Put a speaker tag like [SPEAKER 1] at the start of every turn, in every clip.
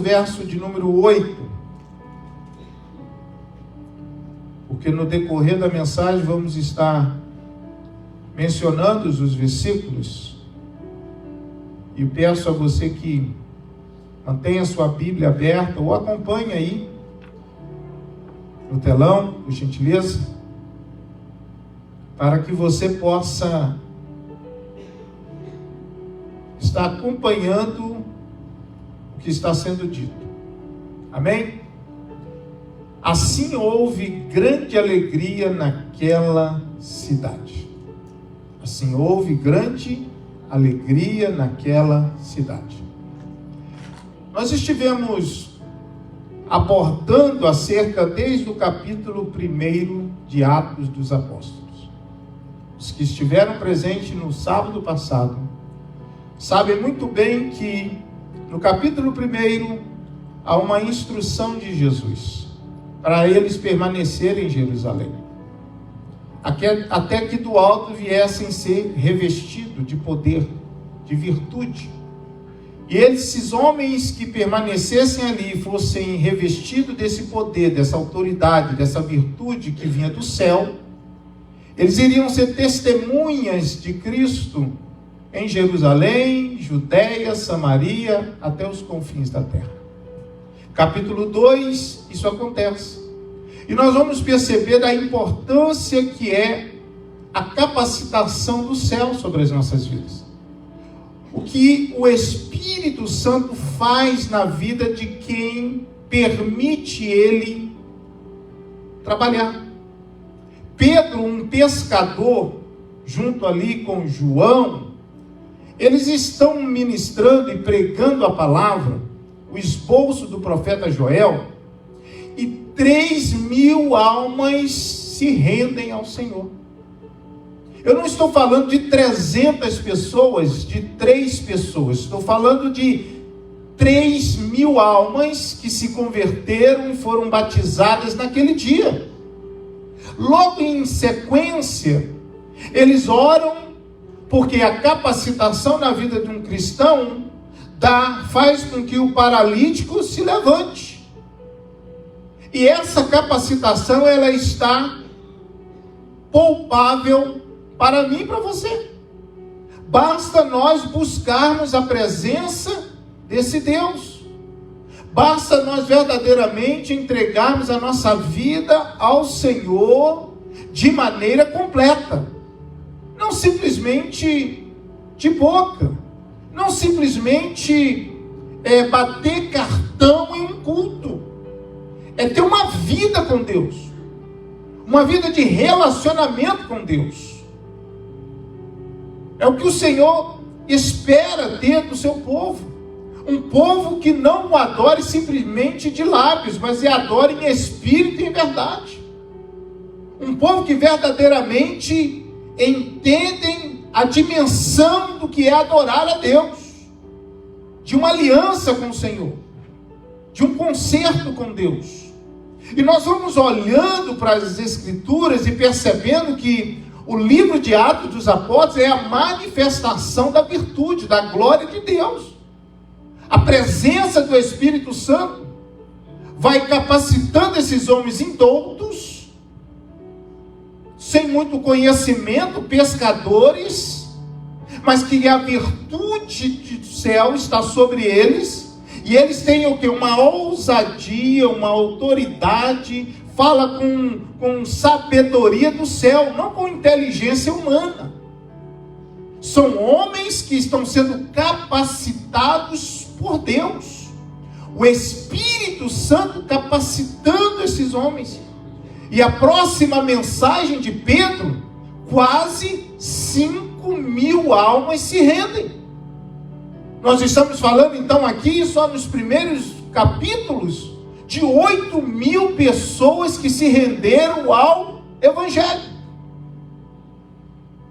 [SPEAKER 1] verso de número 8, porque no decorrer da mensagem vamos estar mencionando os versículos, e peço a você que mantenha sua Bíblia aberta ou acompanhe aí no telão, por gentileza, para que você possa estar acompanhando o que está sendo dito. Amém? Assim houve grande alegria naquela cidade. Assim houve grande alegria naquela cidade. Nós estivemos abordando acerca desde o capítulo 1 de Atos dos Apóstolos. Os que estiveram presentes no sábado passado sabem muito bem que no capítulo 1 há uma instrução de Jesus para eles permanecerem em Jerusalém, até que do alto viessem ser revestidos de poder, de virtude. E esses homens que permanecessem ali, fossem revestidos desse poder, dessa autoridade, dessa virtude que vinha do céu, eles iriam ser testemunhas de Cristo em Jerusalém, Judeia, Samaria, até os confins da terra. Capítulo 2, isso acontece. E nós vamos perceber da importância que é a capacitação do céu sobre as nossas vidas. O que o Espírito Santo faz na vida de quem permite ele trabalhar. Pedro, um pescador, junto ali com João, eles estão ministrando e pregando a palavra, o esboço do profeta Joel, e 3.000 almas se rendem ao Senhor. Eu não estou falando de 300 pessoas, de 3 pessoas, estou falando de 3.000 almas que se converteram e foram batizadas naquele dia. Logo em sequência, eles oram, porque a capacitação na vida de um cristão faz com que o paralítico se levante. E essa capacitação, ela está palpável para mim e para você. Basta nós buscarmos a presença desse Deus. Basta nós verdadeiramente entregarmos a nossa vida ao Senhor de maneira completa. Não simplesmente de boca. Não simplesmente bater cartão em um culto. É ter uma vida com Deus. Uma vida de relacionamento com Deus. É o que o Senhor espera ter do seu povo. Um povo que não o adore simplesmente de lábios, mas adore em espírito e em verdade. Um povo que verdadeiramente entendem a dimensão do que é adorar a Deus. De uma aliança com o Senhor. De um concerto com Deus. E nós vamos olhando para as Escrituras e percebendo que o livro de Atos dos Apóstolos é a manifestação da virtude, da glória de Deus. A presença do Espírito Santo vai capacitando esses homens indoutos, sem muito conhecimento, pescadores, mas que a virtude do céu está sobre eles, e eles têm o quê? Uma ousadia, uma autoridade, fala com sabedoria do céu, não com inteligência humana. São homens que estão sendo capacitados por Deus. O Espírito Santo capacitando esses homens. E a próxima mensagem de Pedro, quase 5.000 almas se rendem. Nós estamos falando então aqui, só nos primeiros capítulos, de 8.000 pessoas que se renderam ao Evangelho.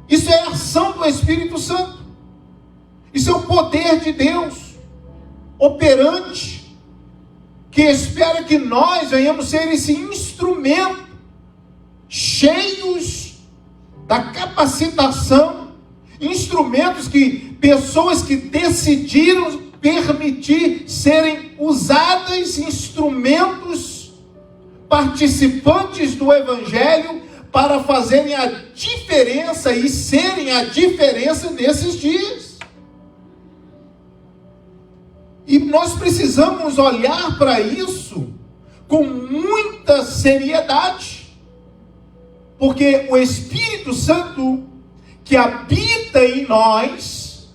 [SPEAKER 1] Isso é a ação do Espírito Santo. Isso é o poder de Deus, operante, que espera que nós venhamos ser esse instrumento, cheios da capacitação, instrumentos que, pessoas que decidiram permitir serem usadas instrumentos, participantes do Evangelho, para fazerem a diferença e serem a diferença nesses dias. E nós precisamos olhar para isso com muita seriedade, porque o Espírito Santo que habita em nós,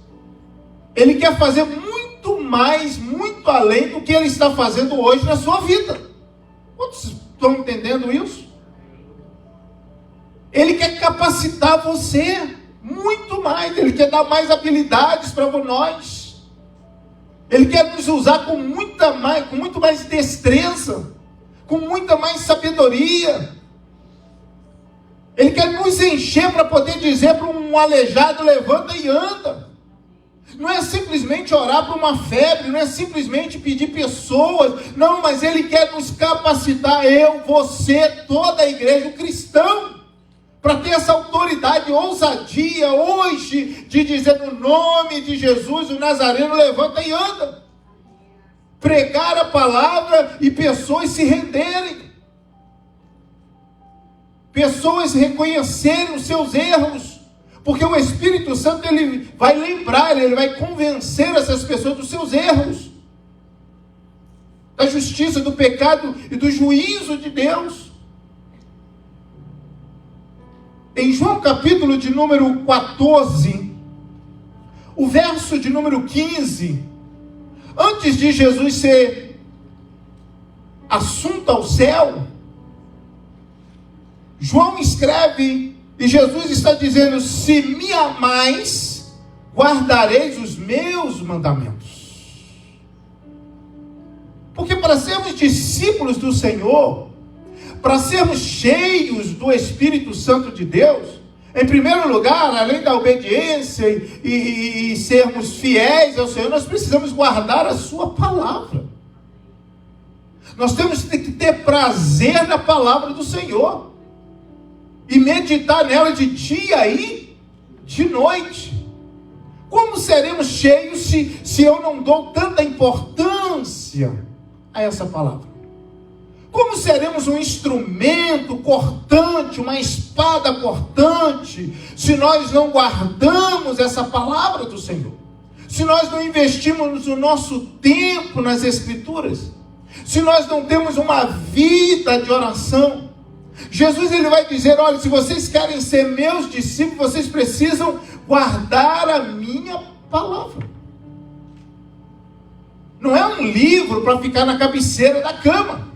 [SPEAKER 1] ele quer fazer muito mais, muito além do que ele está fazendo hoje na sua vida. Quantos estão entendendo isso? Ele quer capacitar você muito mais, ele quer dar mais habilidades para nós. Ele quer nos usar com muito mais destreza, com muita mais sabedoria. Ele quer nos encher para poder dizer para um aleijado: levanta e anda. Não é simplesmente orar para uma febre, não é simplesmente pedir pessoas, não, mas Ele quer nos capacitar, eu, você, toda a igreja, o cristão, para ter essa autoridade, ousadia hoje, de dizer no nome de Jesus, o Nazareno, levanta e anda. Pregar a palavra e pessoas se renderem. Pessoas reconhecerem os seus erros. Porque o Espírito Santo, ele vai lembrar, ele vai convencer essas pessoas dos seus erros. Da justiça, do pecado e do juízo de Deus. Em João capítulo de número 14, o verso de número 15, antes de Jesus ser assunto ao céu, João escreve, e Jesus está dizendo: se me amais, guardareis os meus mandamentos. Porque para sermos discípulos do Senhor, para sermos cheios do Espírito Santo de Deus, em primeiro lugar, além da obediência e sermos fiéis ao Senhor, nós precisamos guardar a sua palavra. Nós temos que ter prazer na palavra do Senhor e meditar nela de dia e de noite. Como seremos cheios se eu não dou tanta importância a essa palavra? Como seremos um instrumento cortante, uma espada cortante, se nós não guardamos essa palavra do Senhor? Se nós não investimos o nosso tempo nas Escrituras? Se nós não temos uma vida de oração? Jesus, ele vai dizer: olha, se vocês querem ser meus discípulos, vocês precisam guardar a minha palavra. Não é um livro para ficar na cabeceira da cama.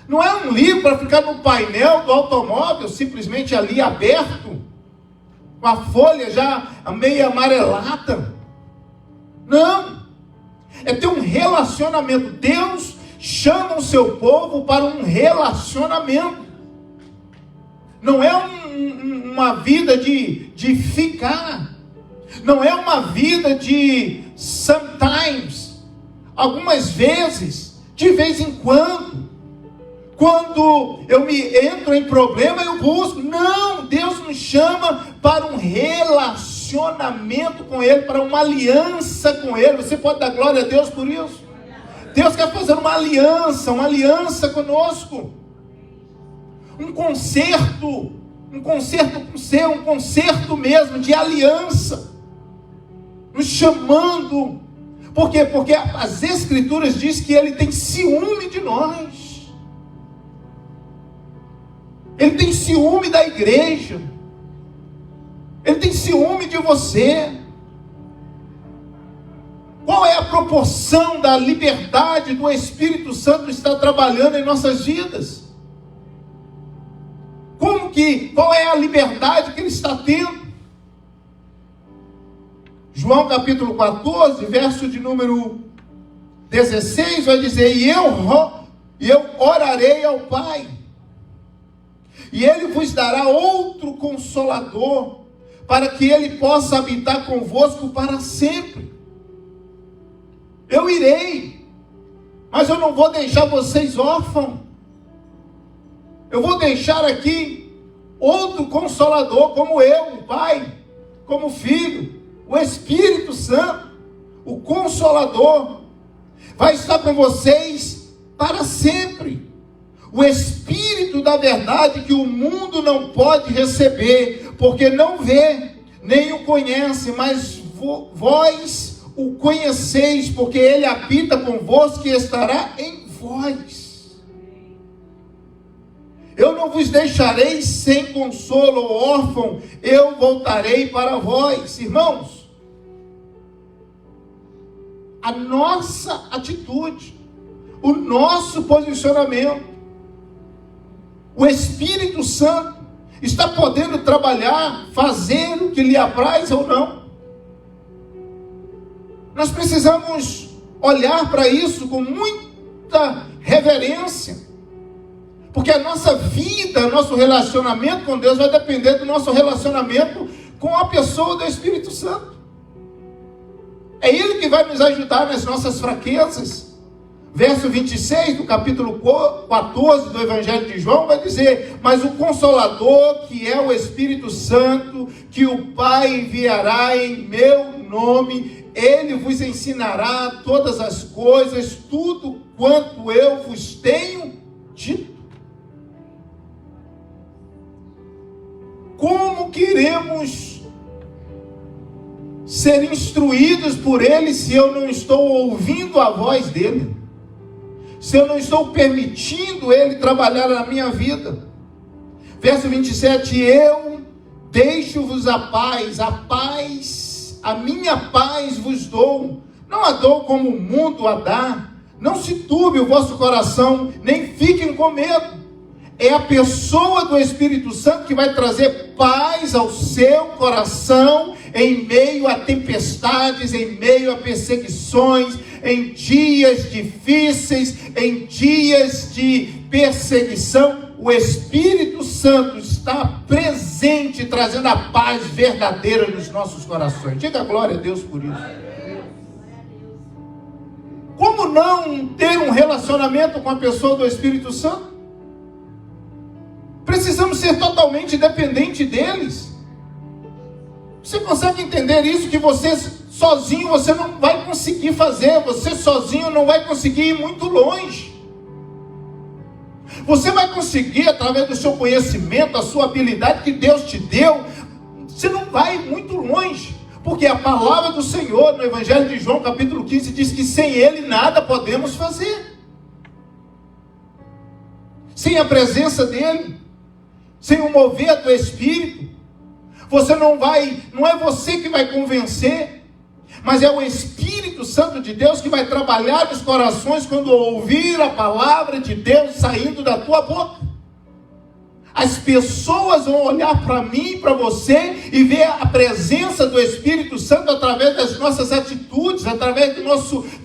[SPEAKER 1] Não é um livro para ficar no painel do automóvel, simplesmente ali aberto, com a folha já meio amarelada. Não. É ter um relacionamento. Deus chama o seu povo para um relacionamento. Não é uma vida de ficar. Não é uma vida de sometimes. Algumas vezes, de vez em quando. Quando eu me entro em problema, eu busco. Não, Deus nos chama para um relacionamento com Ele, para uma aliança com Ele. Você pode dar glória a Deus por isso? Deus quer fazer uma aliança conosco. Um concerto com você, um concerto mesmo de aliança. Nos chamando. Por quê? Porque as Escrituras dizem que Ele tem ciúme de nós. Ele tem ciúme da igreja. Ele tem ciúme de você. Qual é a proporção da liberdade do Espírito Santo estar trabalhando em nossas vidas? Qual é a liberdade que Ele está tendo? João capítulo 14, verso de número 16, vai dizer: e eu orarei ao Pai, e Ele vos dará outro Consolador, para que Ele possa habitar convosco para sempre. Eu irei, mas eu não vou deixar vocês órfãos. Eu vou deixar aqui outro Consolador, como eu, o Pai, como o Filho, o Espírito Santo, o Consolador, vai estar com vocês para sempre. O Espírito da verdade que o mundo não pode receber, porque não vê, nem o conhece, mas vós o conheceis, porque ele habita convosco e estará em vós. Eu não vos deixarei sem consolo ou órfão, eu voltarei para vós. Irmãos, a nossa atitude, o nosso posicionamento, o Espírito Santo está podendo trabalhar, fazer o que lhe apraz ou não. Nós precisamos olhar para isso com muita reverência, porque a nossa vida, nosso relacionamento com Deus vai depender do nosso relacionamento com a pessoa do Espírito Santo. É Ele que vai nos ajudar nas nossas fraquezas. Verso 26 do capítulo 14 do Evangelho de João vai dizer: mas o Consolador, que é o Espírito Santo, que o Pai enviará em meu nome, Ele vos ensinará todas as coisas, tudo quanto eu vos tenho dito. Como queremos ser instruídos por Ele se eu não estou ouvindo a voz dEle? Se eu não estou permitindo Ele trabalhar na minha vida? Verso 27, eu deixo-vos a paz, a minha paz vos dou, não a dou como o mundo a dá. Não se turbe o vosso coração, nem fiquem com medo. É a pessoa do Espírito Santo que vai trazer paz ao seu coração em meio a tempestades, em meio a perseguições, em dias difíceis, em dias de perseguição. O Espírito Santo está presente, trazendo a paz verdadeira nos nossos corações. Diga glória a Deus por isso. Como não ter um relacionamento com a pessoa do Espírito Santo? Precisamos ser totalmente dependentes deles. Você consegue entender isso? Que você sozinho você não vai conseguir fazer. Você sozinho não vai conseguir ir muito longe. Você vai conseguir, através do seu conhecimento, a sua habilidade que Deus te deu, você não vai muito longe. Porque a palavra do Senhor, no Evangelho de João, capítulo 15, diz que sem Ele nada podemos fazer. Sem a presença dEle, sem o mover do Espírito, você não é você que vai convencer, mas é o Espírito Santo de Deus que vai trabalhar nos corações quando ouvir a palavra de Deus saindo da tua boca. As pessoas vão olhar para mim e para você e ver a presença do Espírito Santo através das nossas atitudes, através do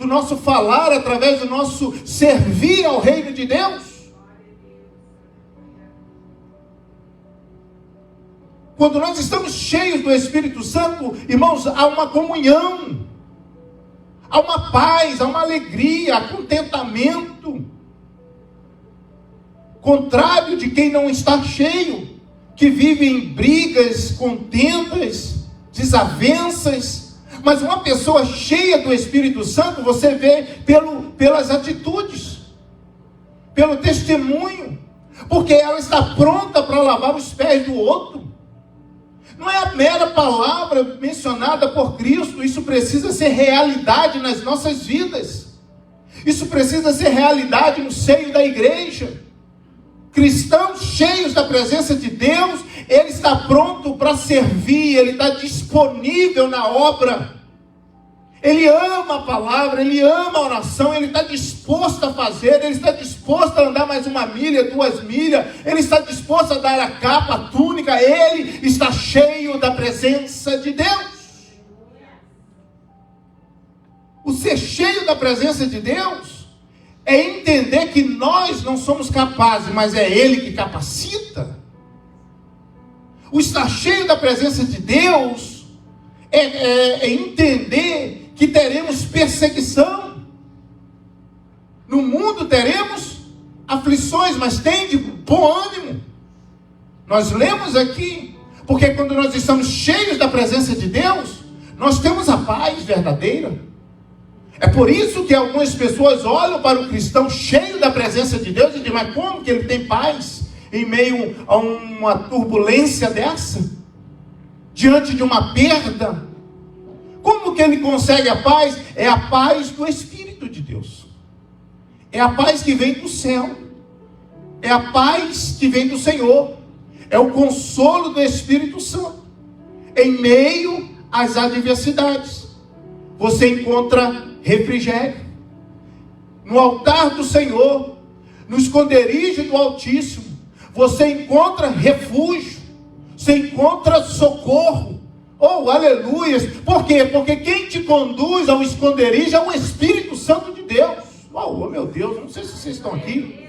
[SPEAKER 1] nosso falar, através do nosso servir ao reino de Deus. Quando nós estamos cheios do Espírito Santo, irmãos, há uma comunhão, há uma paz, há uma alegria, há contentamento. Contrário de quem não está cheio, que vive em brigas, contendas, desavenças. Mas uma pessoa cheia do Espírito Santo, você vê pelas atitudes, pelo testemunho, porque ela está pronta para lavar os pés do outro. Não é a mera palavra mencionada por Cristo, isso precisa ser realidade nas nossas vidas. Isso precisa ser realidade no seio da igreja. Cristãos cheios da presença de Deus, ele está pronto para servir, ele está disponível na obra. Ele ama a palavra, ele ama a oração, ele está disposto a fazer, ele está disposto a andar mais 1 milha, 2 milhas, ele está disposto a dar a capa, a túnica, ele está cheio da presença de Deus. O ser cheio da presença de Deus é entender que nós não somos capazes, mas é Ele que capacita. O estar cheio da presença de Deus é entender que teremos perseguição. No mundo teremos aflições, mas tem de bom ânimo. Nós lemos aqui, porque quando nós estamos cheios da presença de Deus, nós temos a paz verdadeira. É por isso que algumas pessoas olham para o cristão cheio da presença de Deus e dizem, mas como que ele tem paz em meio a uma turbulência dessa? Diante de uma perda? Como que ele consegue a paz? É a paz do Espírito de Deus. É a paz que vem do céu. É a paz que vem do Senhor. É o consolo do Espírito Santo. Em meio às adversidades, você encontra refrigério. No altar do Senhor, no esconderijo do Altíssimo, você encontra refúgio. Você encontra socorro. Oh, aleluias. Por quê? Porque quem te conduz ao esconderijo é o Espírito Santo de Deus. Oh, meu Deus, não sei se vocês estão aqui.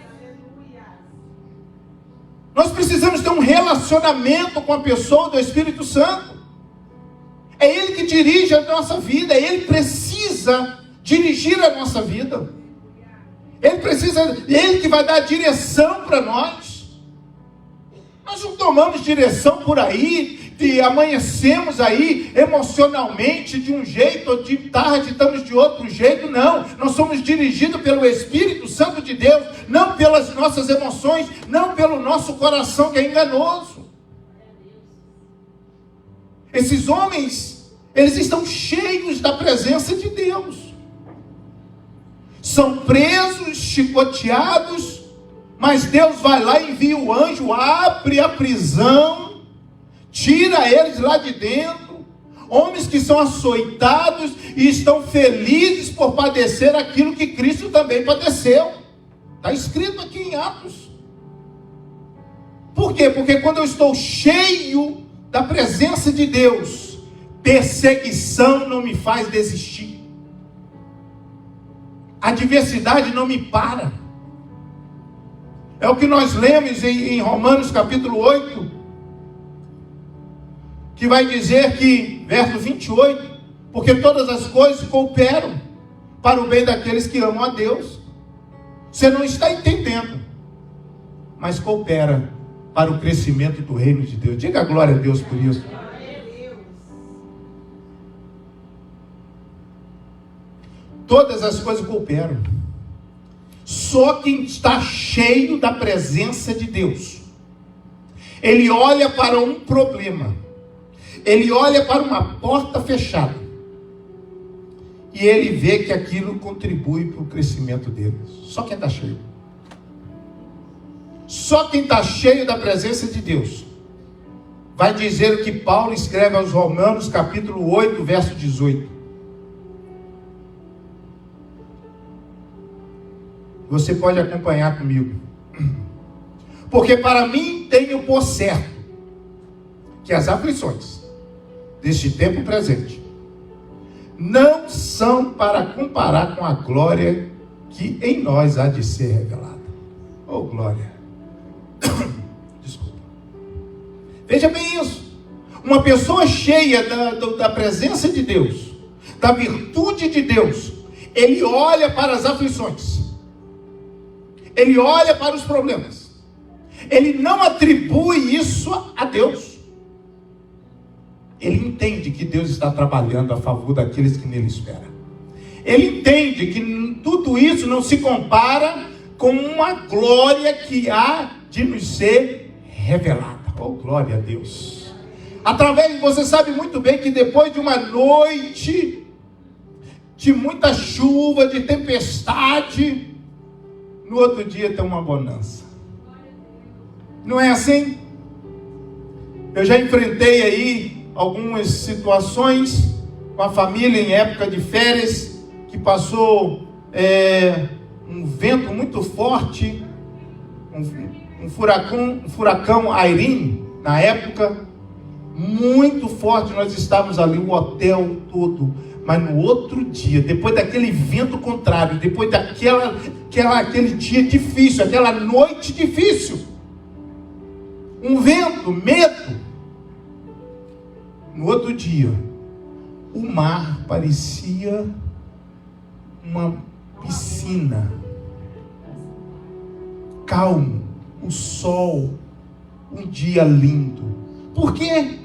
[SPEAKER 1] Nós precisamos ter um relacionamento com a pessoa do Espírito Santo. É Ele que dirige a nossa vida. Ele precisa dirigir a nossa vida. Ele que vai dar direção para nós. Nós não tomamos direção por aí, e amanhecemos aí emocionalmente de um jeito, ou de tarde estamos de outro jeito. Não, nós somos dirigidos pelo Espírito Santo de Deus, não pelas nossas emoções, não pelo nosso coração que é enganoso. Esses homens, eles estão cheios da presença de Deus. São presos, chicoteados, mas Deus vai lá e envia o anjo, abre a prisão, tira eles lá de dentro. Homens que são açoitados e estão felizes por padecer aquilo que Cristo também padeceu. Está escrito aqui em Atos. Por quê? Porque quando eu estou cheio da presença de Deus, perseguição não me faz desistir. A adversidade não me para. É o que nós lemos em Romanos capítulo 8, que vai dizer que, verso 28, porque todas as coisas cooperam para o bem daqueles que amam a Deus. Você não está entendendo, mas coopera para o crescimento do reino de Deus. Diga glória a Deus por isso. Todas as coisas cooperam. Só quem está cheio da presença de Deus, ele olha para um problema, ele olha para uma porta fechada, e ele vê que aquilo contribui para o crescimento dele. Só quem está cheio. Só quem está cheio da presença de Deus vai dizer o que Paulo escreve aos Romanos, capítulo 8, verso 18. Você pode acompanhar comigo. Porque para mim tenho por certo que as aflições deste tempo presente não são para comparar com a glória que em nós há de ser revelada. Oh, glória. Desculpa. Veja bem isso. Uma pessoa cheia da presença de Deus, da virtude de Deus, ele olha para as aflições. Ele olha para os problemas. Ele não atribui isso a Deus. Ele entende que Deus está trabalhando a favor daqueles que nele esperam. Ele entende que tudo isso não se compara com uma glória que há de nos ser revelada. Oh, glória a Deus. Através, você sabe muito bem que depois de uma noite de muita chuva, de tempestade, no outro dia tem uma bonança. Não é assim? Eu já enfrentei aí algumas situações com a família em época de férias, que passou um vento muito forte, um furacão Irene, na época, muito forte. Nós estávamos ali, o hotel todo. Mas no outro dia, depois daquele vento contrário, depois aquele dia difícil, aquela noite difícil, um vento, medo, no outro dia, o mar parecia uma piscina, calmo, o sol, um dia lindo. Por quê?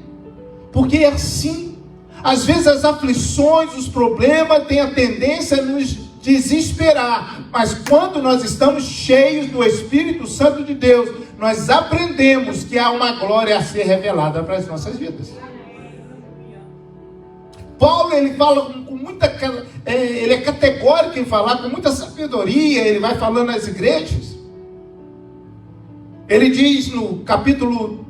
[SPEAKER 1] Porque é assim. Às vezes as aflições, os problemas têm a tendência a nos desesperar, mas quando nós estamos cheios do Espírito Santo de Deus, nós aprendemos que há uma glória a ser revelada para as nossas vidas. Paulo, ele fala com muita, ele é categórico em falar, com muita sabedoria, ele vai falando às igrejas. Ele diz no capítulo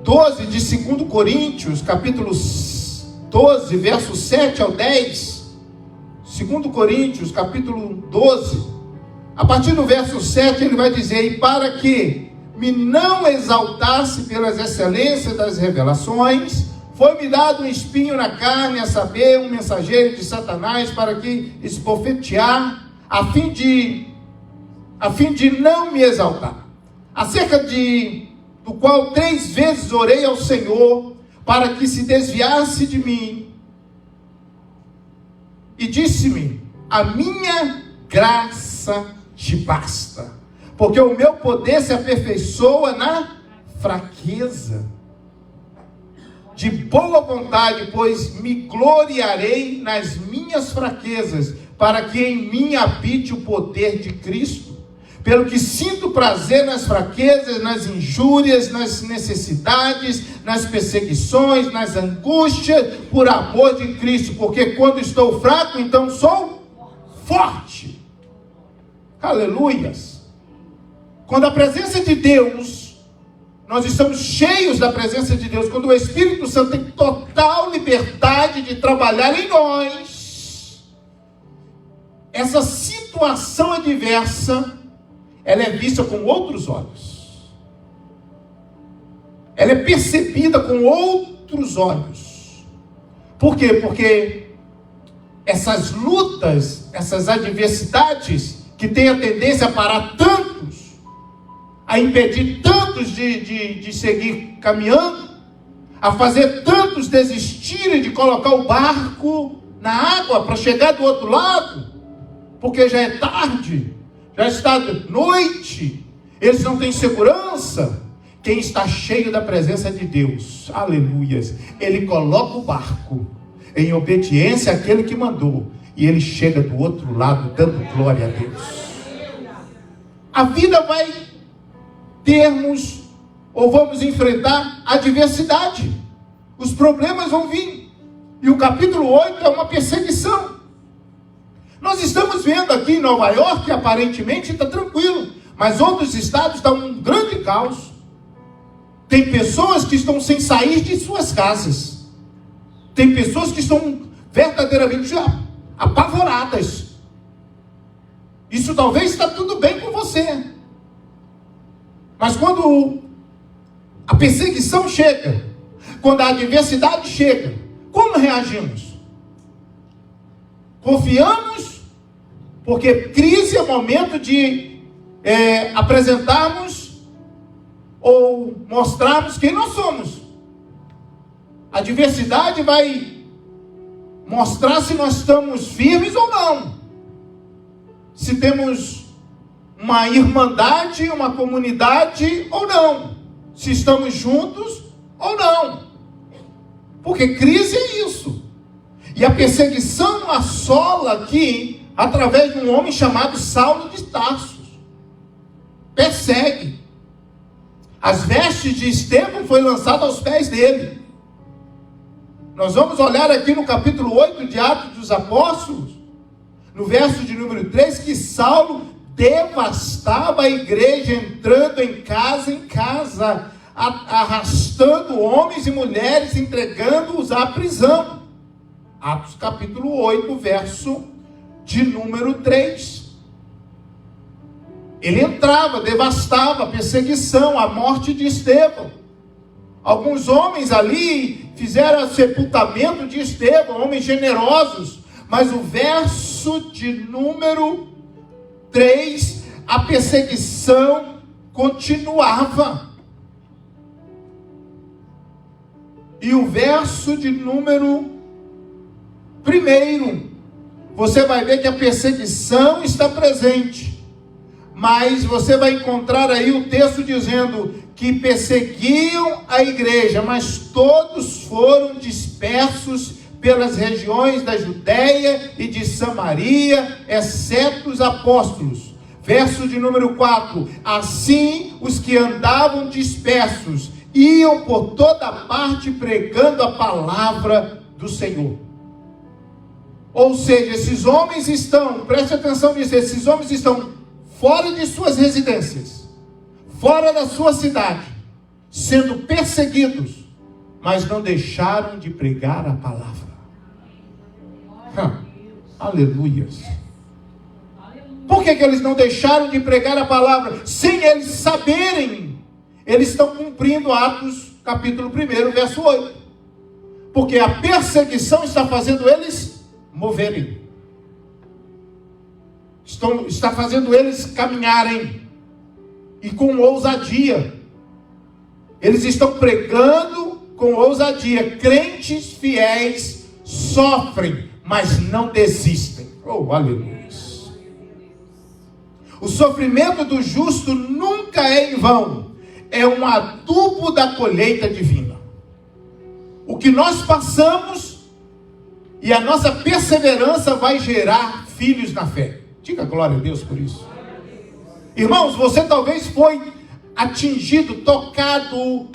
[SPEAKER 1] 12 de 2 Coríntios, capítulo 12, versos 7 ao 10, 2 Coríntios, capítulo 12, a partir do verso 7, ele vai dizer: e para que me não exaltasse pelas excelências das revelações, foi-me dado um espinho na carne, a saber, um mensageiro de Satanás, para que esbofetear, a fim de não me exaltar, acerca do qual 3 vezes orei ao Senhor, para que se desviasse de mim, e disse-me: a minha graça te basta, porque o meu poder se aperfeiçoa na fraqueza. De boa vontade, pois me gloriarei nas minhas fraquezas, para que em mim habite o poder de Cristo. Pelo que sinto prazer nas fraquezas, nas injúrias, nas necessidades, nas perseguições, nas angústias, por amor de Cristo, porque quando estou fraco, então sou forte. Aleluias. Quando a presença de Deus, nós estamos cheios da presença de Deus, quando o Espírito Santo tem total liberdade de trabalhar em nós, essa situação adversa, ela é vista com outros olhos, ela é percebida com outros olhos. Por quê? Porque essas lutas, essas adversidades, que têm a tendência a parar tantos, a impedir tantos de seguir caminhando, a fazer tantos desistirem de colocar o barco na água para chegar do outro lado, porque já é tarde, já está de noite, eles não têm segurança. Quem está cheio da presença de Deus, aleluias, ele coloca o barco em obediência àquele que mandou, e ele chega do outro lado dando glória a Deus. A vida vai termos, ou vamos enfrentar adversidade, os problemas vão vir, e o capítulo 8 é uma perseguição. Nós estamos vendo aqui em Nova York que aparentemente está tranquilo, mas outros estados estão um grande caos. Tem pessoas que estão sem sair de suas casas, tem pessoas que estão verdadeiramente apavoradas. Isso talvez está tudo bem com você, mas quando a perseguição chega, quando a adversidade chega, como reagimos? Confiamos, porque crise é momento de apresentarmos ou mostrarmos quem nós somos. A adversidade vai mostrar se nós estamos firmes ou não, se temos uma irmandade, uma comunidade ou não, se estamos juntos ou não, porque crise é isso. E a perseguição assola aqui, através de um homem chamado Saulo de Tarso. Persegue. As vestes de Estevão foram lançadas aos pés dele. Nós vamos olhar aqui no capítulo 8 de Atos dos Apóstolos, no verso de número 3, que Saulo devastava a igreja, entrando em casa, arrastando homens e mulheres, entregando-os à prisão. Atos capítulo 8, verso de número 3. Ele entrava, devastava a perseguição, a morte de Estevão. Alguns homens ali fizeram sepultamento de Estevão, homens generosos, mas o verso de número 3, a perseguição continuava. E o verso de número 1, você vai ver que a perseguição está presente, mas você vai encontrar aí o texto dizendo que perseguiam a igreja, mas todos foram dispersos pelas regiões da Judéia e de Samaria, exceto os apóstolos. Verso de número 4: assim os que andavam dispersos iam por toda parte pregando a palavra do Senhor. Ou seja, esses homens estão, preste atenção nisso, esses homens estão fora de suas residências, fora da sua cidade, sendo perseguidos, mas não deixaram de pregar a palavra. Aleluias. Por que eles não deixaram de pregar a palavra? Sem eles saberem. Eles estão cumprindo Atos capítulo 1, verso 8. Porque a perseguição está fazendo eles moverem. Está fazendo eles caminharem. E com ousadia. Eles estão pregando com ousadia. Crentes fiéis sofrem, mas não desistem. Oh, aleluia. O sofrimento do justo nunca é em vão. É um adubo da colheita divina. O que nós passamos e a nossa perseverança vai gerar filhos na fé. Diga glória a Deus por isso. Irmãos, você talvez foi atingido, tocado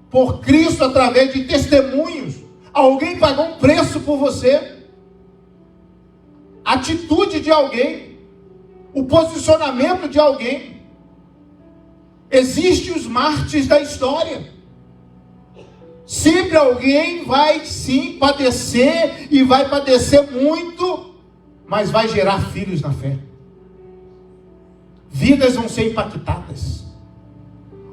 [SPEAKER 1] por Cristo através de testemunhos. Alguém pagou um preço por você. Atitude de alguém. O posicionamento de alguém. Existem os mártires da história. Sempre alguém vai sim padecer, e vai padecer muito, mas vai gerar filhos na fé. Vidas vão ser impactadas.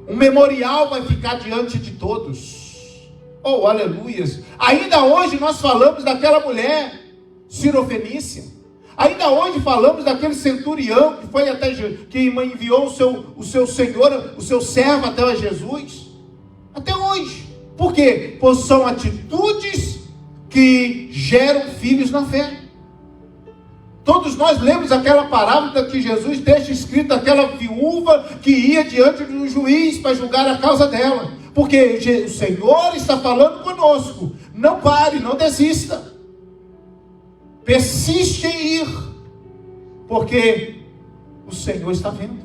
[SPEAKER 1] Um memorial vai ficar diante de todos. Oh, aleluias. Ainda hoje nós falamos daquela mulher sirofenícia. Ainda hoje falamos daquele centurião que foi até que enviou o seu senhor, o seu servo até Jesus. Até hoje. Por quê? Pois são atitudes que geram filhos na fé. Todos nós lemos aquela parábola que Jesus deixa escrita, aquela viúva que ia diante de um juiz para julgar a causa dela. Porque o Senhor está falando conosco. Não pare, não desista. Persiste em ir, porque o Senhor está vendo.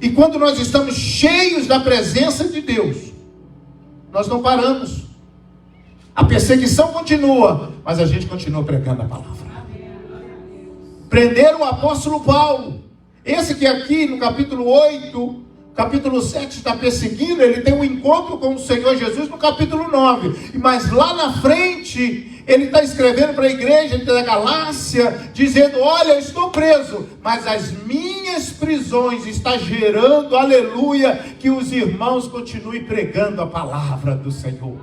[SPEAKER 1] E quando nós estamos cheios da presença de Deus, nós não paramos. A perseguição continua, mas a gente continua pregando a palavra. Prenderam o apóstolo Paulo. Esse que aqui no capítulo 8, capítulo 7 está perseguindo, ele tem um encontro com o Senhor Jesus no capítulo 9. Mas lá na frente, ele está escrevendo para a igreja da Galácia, dizendo: olha, eu estou preso, mas as minhas prisões estão gerando, aleluia, que os irmãos continuem pregando a palavra do Senhor.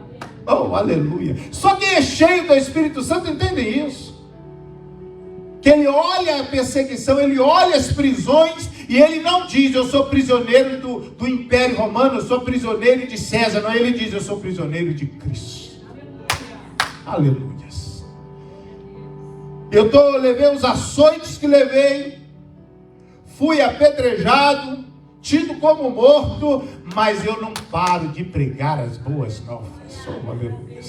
[SPEAKER 1] Oh, aleluia. Só quem é cheio do Espírito Santo entende isso. Que ele olha a perseguição, ele olha as prisões, e ele não diz: eu sou prisioneiro do Império Romano, eu sou prisioneiro de César. Não, ele diz: eu sou prisioneiro de Cristo. Aleluia. Levei os açoites que levei, fui apedrejado, tido como morto, mas eu não paro de pregar as boas novas. Oh, aleluia.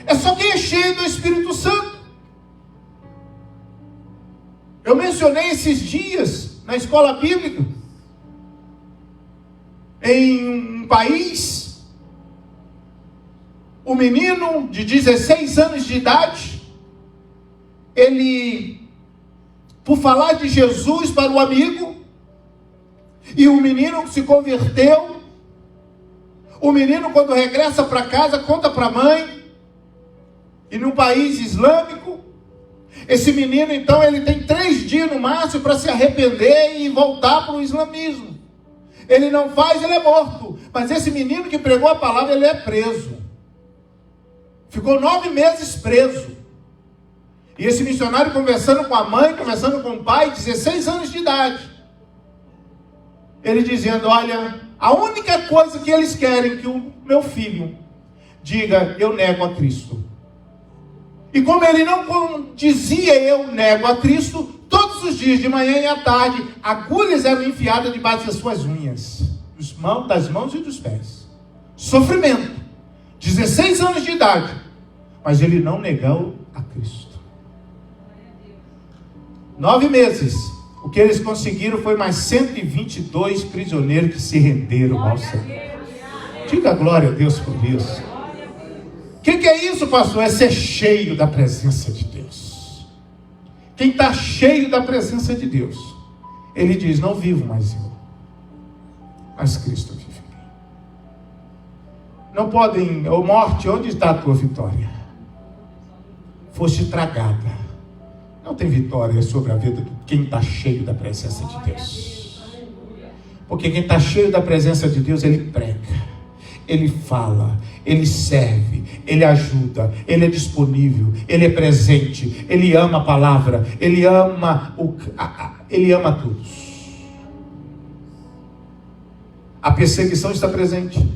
[SPEAKER 1] É só quem é cheio do Espírito Santo. Eu mencionei esses dias na escola bíblica, em um país, o menino de 16 anos de idade, ele, por falar de Jesus para o amigo, e o menino se converteu. O menino, quando regressa para casa, conta para a mãe, e num país islâmico, esse menino, então, ele tem 3 dias no máximo para se arrepender e voltar para o islamismo. Ele não faz, ele é morto. Mas esse menino que pregou a palavra, ele é preso. Ficou 9 meses preso. E esse missionário conversando com a mãe, conversando com o pai, 16 anos de idade. Ele dizendo: olha, a única coisa que eles querem que o meu filho diga: eu nego a Cristo. E como ele não dizia eu nego a Cristo, todos os dias, de manhã e à tarde, agulhas eram enfiadas debaixo das suas unhas, das mãos e dos pés. Sofrimento. 16 anos de idade. Mas ele não negou a Cristo. 9 meses. O que eles conseguiram foi mais 122 prisioneiros que se renderam ao Senhor. Diga glória a Deus por isso. O que é isso, pastor? É ser cheio da presença de Deus. Quem está cheio da presença de Deus, ele diz: não vivo mais eu, mas Cristo vive em mim. Não podem, ô morte, onde está a tua vitória? Foste tragada. Não tem vitória sobre a vida de quem está cheio da presença de Deus. Porque quem está cheio da presença de Deus, ele prega, ele fala, ele serve, ele ajuda, ele é disponível, ele é presente, ele ama a palavra, ele ama todos. A perseguição está presente.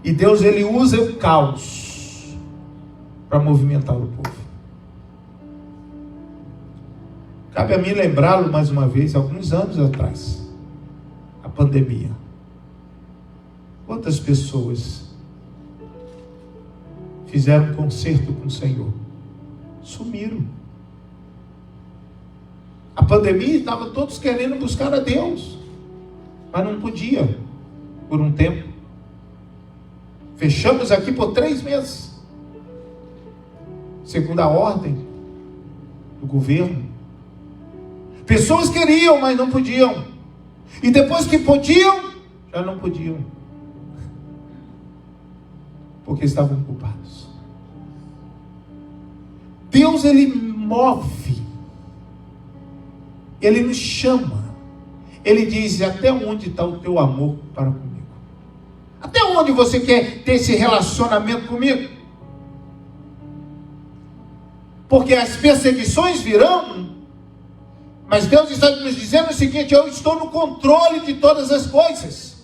[SPEAKER 1] E Deus, ele usa o caos para movimentar o povo. Cabe a mim lembrá-lo mais uma vez, alguns anos atrás, a pandemia. Quantas pessoas fizeram concerto com o Senhor? Sumiram. A pandemia, estava todos querendo buscar a Deus, mas não podia, por um tempo. Fechamos aqui por 3 meses, segundo a ordem do governo. Pessoas queriam, mas não podiam. E depois que podiam, já não podiam. Porque estavam ocupados. Deus, ele move. Ele nos chama. Ele diz: até onde está o teu amor para comigo? Até onde você quer ter esse relacionamento comigo? Porque as perseguições virão, mas Deus está nos dizendo o seguinte: eu estou no controle de todas as coisas.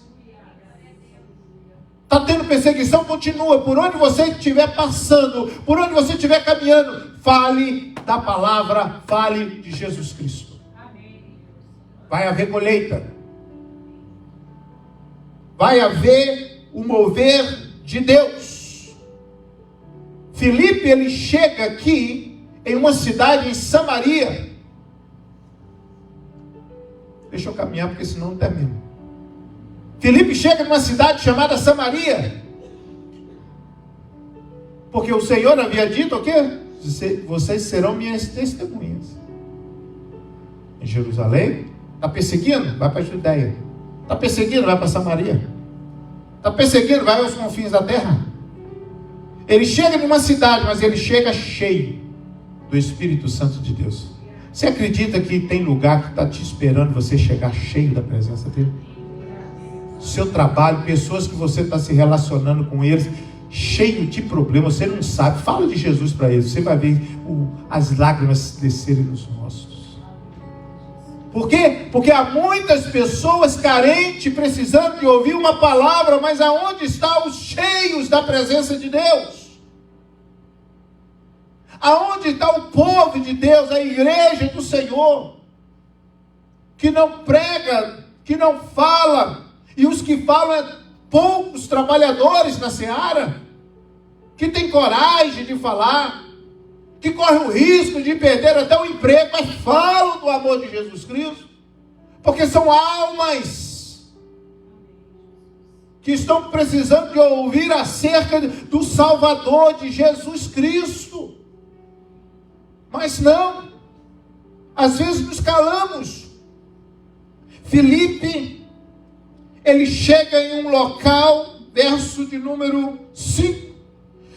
[SPEAKER 1] Está tendo perseguição? Continua. Por onde você estiver passando, por onde você estiver caminhando, fale da palavra, fale de Jesus Cristo. Vai haver colheita. Vai haver o mover de Deus. Filipe, ele chega aqui em uma cidade em Samaria. Deixa eu caminhar, porque senão não termino. Filipe chega numa cidade chamada Samaria. Porque o Senhor havia dito o quê? Vocês serão minhas testemunhas. Em Jerusalém. Está perseguindo? Vai para a Judeia. Está perseguindo? Vai para Samaria. Está perseguindo? Vai aos confins da terra. Ele chega numa cidade, mas ele chega cheio do Espírito Santo de Deus. Você acredita que tem lugar que está te esperando você chegar cheio da presença dele? Seu trabalho, pessoas que você está se relacionando com eles, cheio de problemas, você não sabe. Fala de Jesus para eles, você vai ver as lágrimas descerem nos rostos. Por quê? Porque há muitas pessoas carentes, precisando de ouvir uma palavra, mas aonde estão os cheios da presença de Deus? Aonde está o povo de Deus, a igreja do Senhor, que não prega, que não fala, e os que falam é poucos trabalhadores na seara, que tem coragem de falar, que corre o risco de perder até o emprego, mas falam do amor de Jesus Cristo, porque são almas que estão precisando de ouvir acerca do Salvador, de Jesus Cristo. Mas não, às vezes nos calamos. Filipe, ele chega em um local, verso de número 5,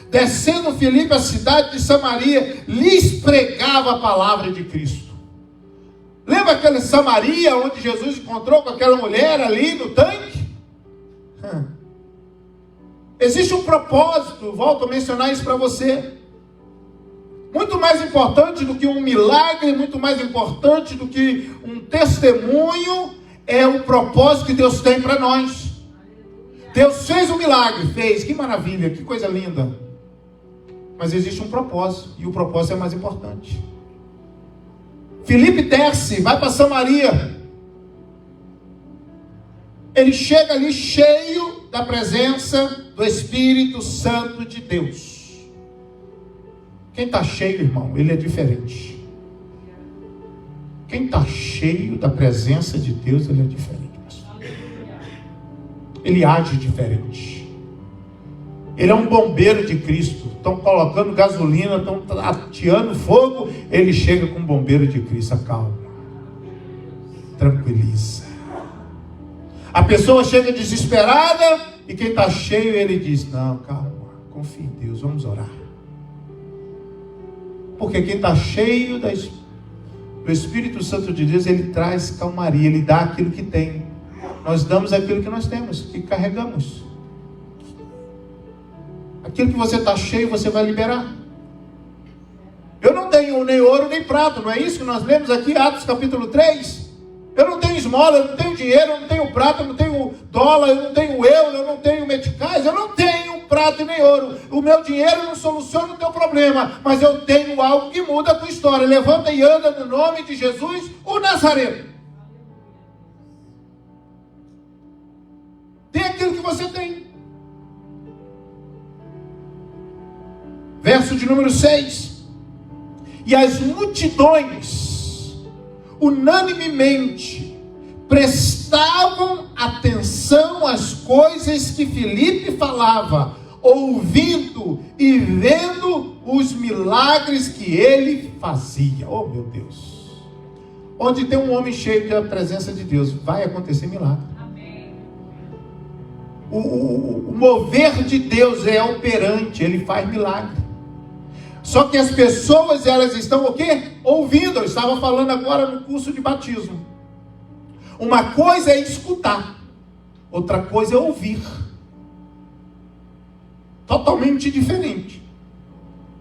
[SPEAKER 1] descendo Filipe à cidade de Samaria, lhes pregava a palavra de Cristo. Lembra aquela Samaria, onde Jesus encontrou com aquela mulher ali no tanque? Existe um propósito, volto a mencionar isso para você. Muito mais importante do que um milagre, muito mais importante do que um testemunho, é o propósito que Deus tem para nós. Deus fez um milagre, fez, que maravilha, que coisa linda. Mas existe um propósito, e o propósito é mais importante. Filipe desce, vai para Samaria. Ele chega ali cheio da presença do Espírito Santo de Deus. Quem está cheio, irmão, ele é diferente. Quem está cheio da presença de Deus, ele é diferente. Ele age diferente. Ele é um bombeiro de Cristo. Estão colocando gasolina, estão ateando fogo. Ele chega com o bombeiro de Cristo. Acalma, tranquiliza. A pessoa chega desesperada e quem está cheio, ele diz: não, calma, confia em Deus, vamos orar. Porque quem está cheio do Espírito Santo de Deus, ele traz calmaria, ele dá aquilo que tem. Nós damos aquilo que nós temos, que carregamos. Aquilo que você está cheio, você vai liberar. Eu não tenho nem ouro nem prata, não é isso que nós lemos aqui, Atos capítulo 3? Eu não tenho esmola, eu não tenho dinheiro, eu não tenho prata, eu não tenho dólar, eu não tenho euro, eu não tenho meticais, eu não tenho prata e nem ouro. O meu dinheiro não soluciona o teu problema, mas eu tenho algo que muda a tua história. Levanta e anda no nome de Jesus, o Nazareno. Tem aquilo que você tem. Verso de número 6. E as multidões unanimemente prestavam atenção às coisas que Filipe falava, ouvindo e vendo os milagres que ele fazia. Oh, meu Deus! Onde tem um homem cheio da presença de Deus, vai acontecer milagre. Amém. O mover de Deus é operante, ele faz milagre. Só que as pessoas, elas estão o quê? Ouvindo. Eu estava falando agora no curso de batismo. Uma coisa é escutar, outra coisa é ouvir. Totalmente diferente.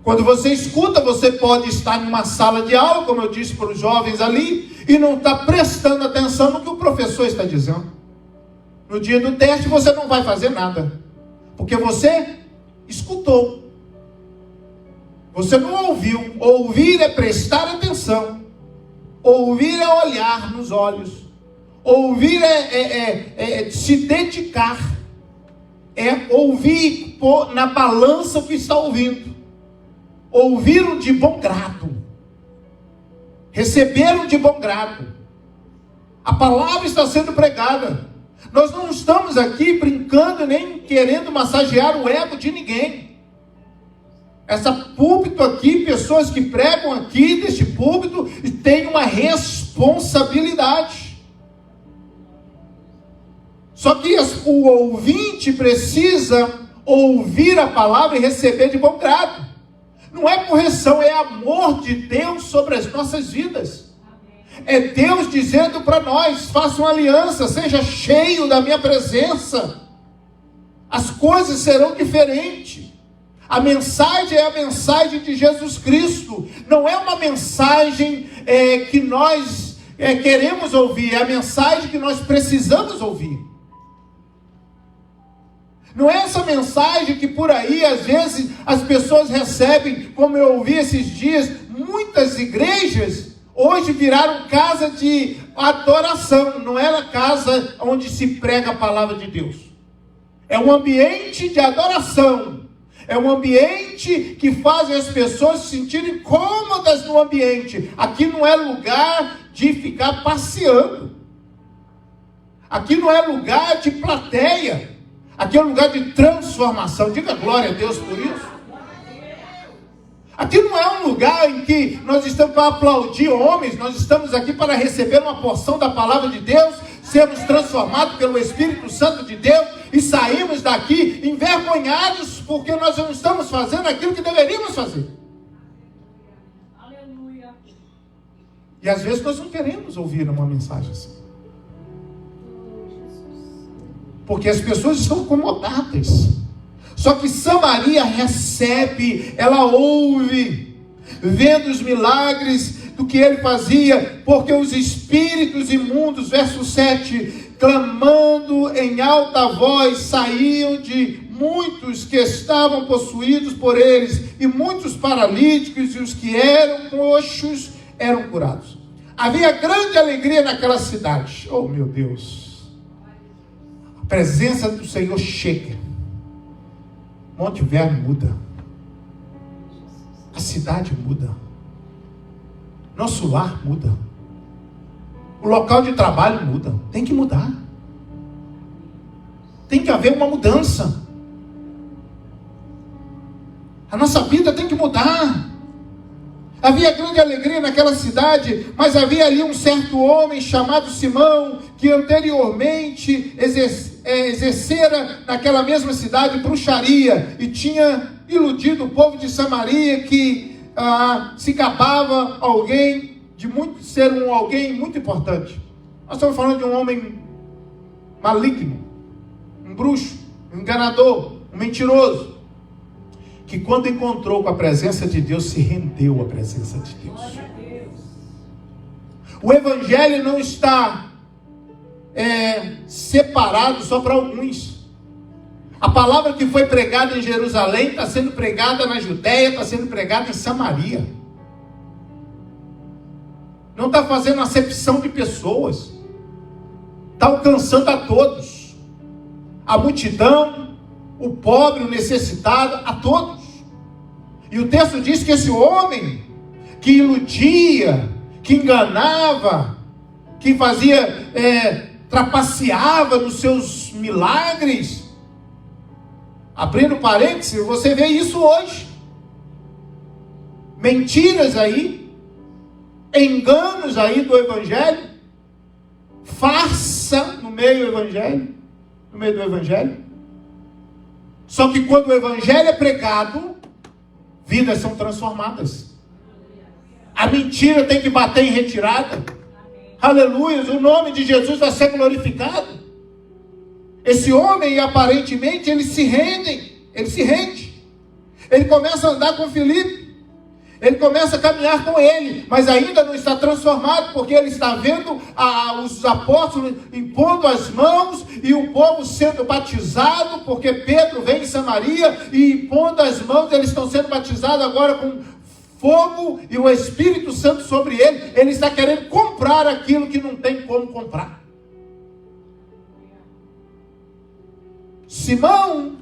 [SPEAKER 1] Quando você escuta, você pode estar em uma sala de aula, como eu disse para os jovens ali, e não está prestando atenção no que o professor está dizendo. No dia do teste você não vai fazer nada, porque você escutou. Você não ouviu. Ouvir é prestar atenção. Ouvir é olhar nos olhos. Ouvir é se dedicar. É ouvir na balança o que está ouvindo. Ouvir de bom grado. Receber de bom grado. A palavra está sendo pregada. Nós não estamos aqui brincando nem querendo massagear o ego de ninguém. Essa púlpito aqui, pessoas que pregam aqui deste púlpito, têm uma responsabilidade. Só que o ouvinte precisa ouvir a palavra e receber de bom grado. Não é correção, é amor de Deus sobre as nossas vidas. É Deus dizendo para nós: faça uma aliança, seja cheio da minha presença. As coisas serão diferentes. A mensagem é a mensagem de Jesus Cristo. Não é uma mensagem que nós queremos ouvir. É a mensagem que nós precisamos ouvir. Não é essa mensagem que por aí, às vezes, as pessoas recebem, como eu ouvi esses dias. Muitas igrejas hoje viraram casa de adoração. Não é a casa onde se prega a palavra de Deus. É um ambiente de adoração. É um ambiente que faz as pessoas se sentirem cômodas no ambiente. Aqui não é lugar de ficar passeando. Aqui não é lugar de plateia. Aqui é um lugar de transformação. Diga glória a Deus por isso. Aqui não é um lugar em que nós estamos para aplaudir homens. Nós estamos aqui para receber uma porção da palavra de Deus, sermos transformados pelo Espírito Santo de Deus e sairmos daqui envergonhados porque nós não estamos fazendo aquilo que deveríamos fazer. Aleluia. E às vezes nós não queremos ouvir uma mensagem assim, porque as pessoas estão acomodadas. Só que Samaria recebe, ela ouve, vendo os milagres do que ele fazia, porque os espíritos imundos, verso 7, clamando em alta voz, saíam de muitos que estavam possuídos por eles, e muitos paralíticos, e os que eram coxos eram curados. Havia grande alegria naquela cidade. Oh, meu Deus. A presença do Senhor chega. Monte Verbo muda. A cidade muda. Nosso lar muda. O local de trabalho muda. Tem que mudar. Tem que haver uma mudança. A nossa vida tem que mudar. Havia grande alegria naquela cidade, mas havia ali um certo homem chamado Simão, que anteriormente exercera naquela mesma cidade bruxaria, e tinha iludido o povo de Samaria, que se gabava de ser alguém muito importante. Nós estamos falando de um homem maligno, um bruxo, um enganador, um mentiroso, que quando encontrou com a presença de Deus, se rendeu à presença de Deus. O Evangelho não está separado só para alguns. A palavra que foi pregada em Jerusalém está sendo pregada na Judéia, está sendo pregada em Samaria. Não está fazendo acepção de pessoas. Está alcançando a todos. A multidão, o pobre, o necessitado, a todos. E o texto diz que esse homem que iludia, que enganava, que fazia, trapaceava nos seus milagres, abrindo parênteses, você vê isso hoje. Mentiras aí, enganos aí do Evangelho, farsa no meio do Evangelho. Só que quando o Evangelho é pregado, vidas são transformadas. A mentira tem que bater em retirada. Aleluia, o nome de Jesus vai ser glorificado. Esse homem, aparentemente, ele se rende. Ele começa a andar com Filipe. Ele começa a caminhar com ele, mas ainda não está transformado, porque ele está vendo os apóstolos impondo as mãos e o povo sendo batizado, porque Pedro vem em Samaria e impondo as mãos, eles estão sendo batizados agora com fogo e o Espírito Santo sobre ele. Ele está querendo comprar aquilo que não tem como comprar. Simão,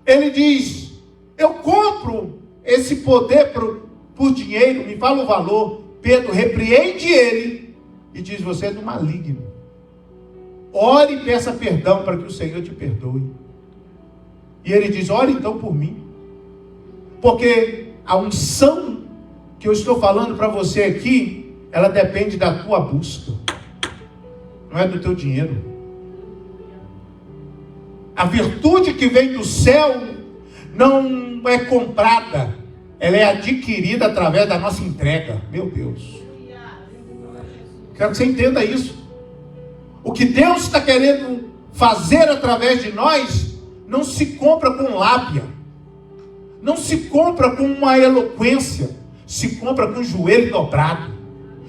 [SPEAKER 1] ele diz: eu compro esse poder por dinheiro, me fala o valor. Pedro repreende ele e diz: você é do maligno. Ore e peça perdão para que o Senhor te perdoe. E ele diz: ore então por mim, porque a unção que eu estou falando para você aqui, ela depende da tua busca, não é do teu dinheiro. A virtude que vem do céu não é comprada, ela é adquirida através da nossa entrega. Meu Deus, quero que você entenda isso. O que Deus está querendo fazer através de nós não se compra com lábia, não se compra com uma eloquência, se compra com o joelho dobrado,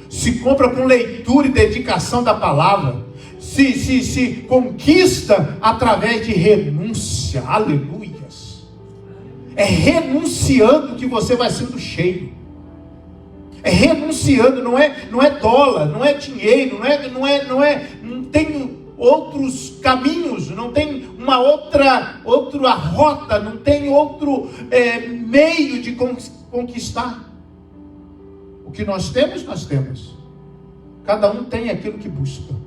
[SPEAKER 1] se compra com leitura e dedicação da palavra, se conquista através de renúncia. Aleluias. É renunciando que você vai sendo cheio. É renunciando, não é dólar, não é dinheiro, não tem outros caminhos, não tem uma outra rota, não tem outro meio de conquistar. O que nós temos, nós temos. Cada um tem aquilo que busca.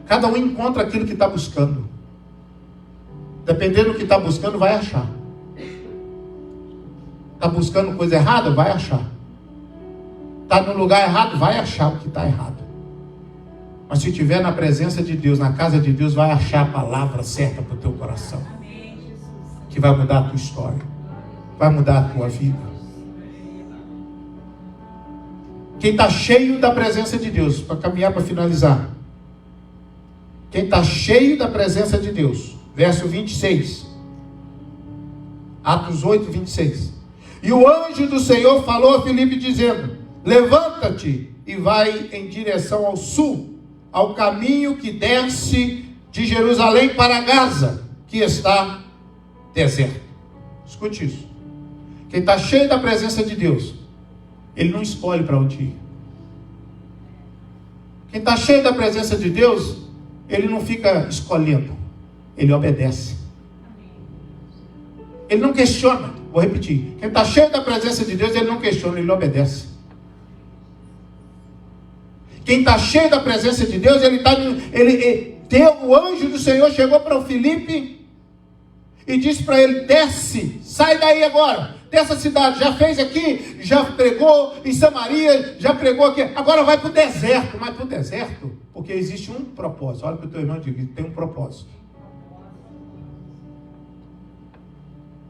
[SPEAKER 1] Cada um encontra aquilo que está buscando. Dependendo do que está buscando, vai achar. Está buscando coisa errada? Vai achar. Está no lugar errado? Vai achar o que está errado. Mas se estiver na presença de Deus, na casa de Deus, vai achar a palavra certa para o teu coração. Que vai mudar a tua história. Vai mudar a tua vida. Quem está cheio da presença de Deus, para caminhar, para finalizar. Quem está cheio da presença de Deus, verso 26, Atos 8, 26. E o anjo do Senhor falou a Filipe dizendo: levanta-te e vai em direção ao sul, ao caminho que desce de Jerusalém para Gaza, que está deserto. Escute isso. Quem está cheio da presença de Deus, ele não escolhe para onde ir. Quem está cheio da presença de Deus, ele não fica escolhendo, ele obedece. Ele não questiona. Vou repetir. Quem está cheio da presença de Deus, ele não questiona, ele obedece. Quem está cheio da presença de Deus, o anjo do Senhor chegou para o Filipe e disse para ele: desce, sai daí agora, dessa cidade, já fez aqui, já pregou em Samaria, já pregou aqui, agora vai para o deserto. Mas para o deserto, porque existe um propósito. Olha para o teu irmão e diga: tem um propósito.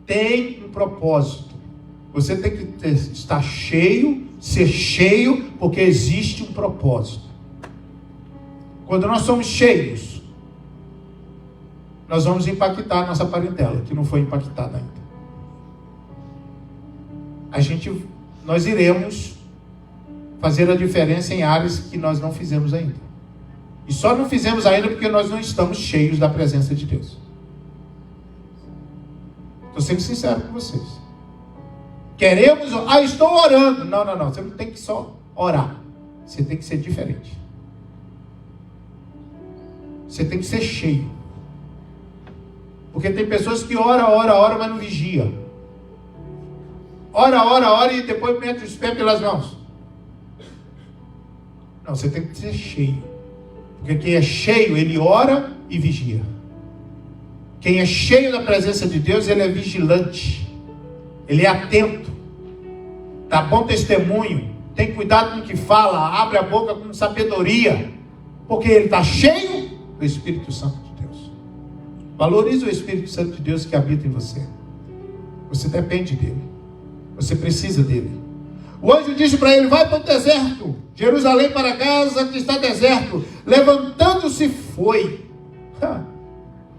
[SPEAKER 1] Tem um propósito. Você tem que estar cheio, ser cheio, porque existe um propósito. Quando nós somos cheios, nós vamos impactar a nossa parentela, que não foi impactada ainda. Nós iremos fazer a diferença em áreas que nós não fizemos ainda. E só não fizemos ainda porque nós não estamos cheios da presença de Deus. Estou sendo sincero com vocês. Queremos, estou orando. Não. Você não tem que só orar. Você tem que ser diferente. Você tem que ser cheio. Porque tem pessoas que ora, mas não vigia. Ora e depois mete os pés pelas mãos. Não, você tem que ser cheio. Porque quem é cheio, ele ora e vigia. Quem é cheio da presença de Deus, ele é vigilante. Ele é atento. Dá bom testemunho. Tem cuidado com o que fala. Abre a boca com sabedoria. Porque ele está cheio do Espírito Santo de Deus. Valorize o Espírito Santo de Deus que habita em você. Você depende dele. Você precisa dele. O anjo disse para ele: vai para o deserto. Jerusalém para Gaza, que está deserto. Levantando-se foi.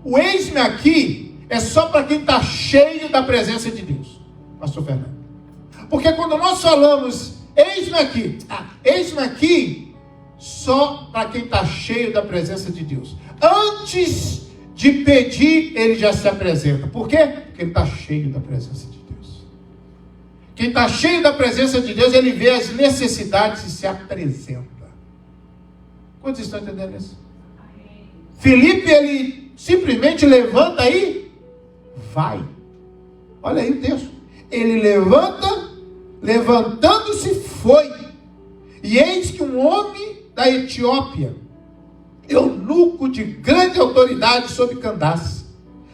[SPEAKER 1] O eis-me aqui é só para quem está cheio da presença de Deus, pastor Fernando. Porque quando nós falamos eis-me aqui, só para quem está cheio da presença de Deus. Antes de pedir, ele já se apresenta. Por quê? Porque ele está cheio da presença de Deus. Quem está cheio da presença de Deus, ele vê as necessidades e se apresenta. Quantos estão entendendo isso? Filipe, ele simplesmente levanta e vai. Olha aí o texto. Ele levantando-se foi. E eis que um homem da Etiópia, eunuco de grande autoridade sobre Candace,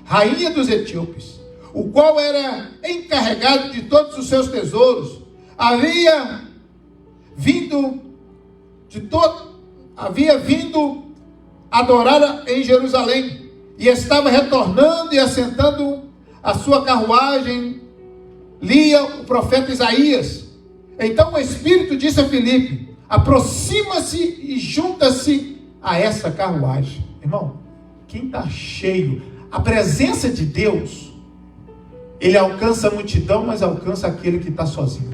[SPEAKER 1] rainha dos etíopes, o qual era encarregado de todos os seus tesouros, havia vindo adorar em Jerusalém, e estava retornando e assentando a sua carruagem, lia o profeta Isaías. Então o Espírito disse a Filipe: aproxima-se e junta-se a essa carruagem. Irmão, quem está cheio, a presença de Deus, ele alcança a multidão, mas alcança aquele que está sozinho.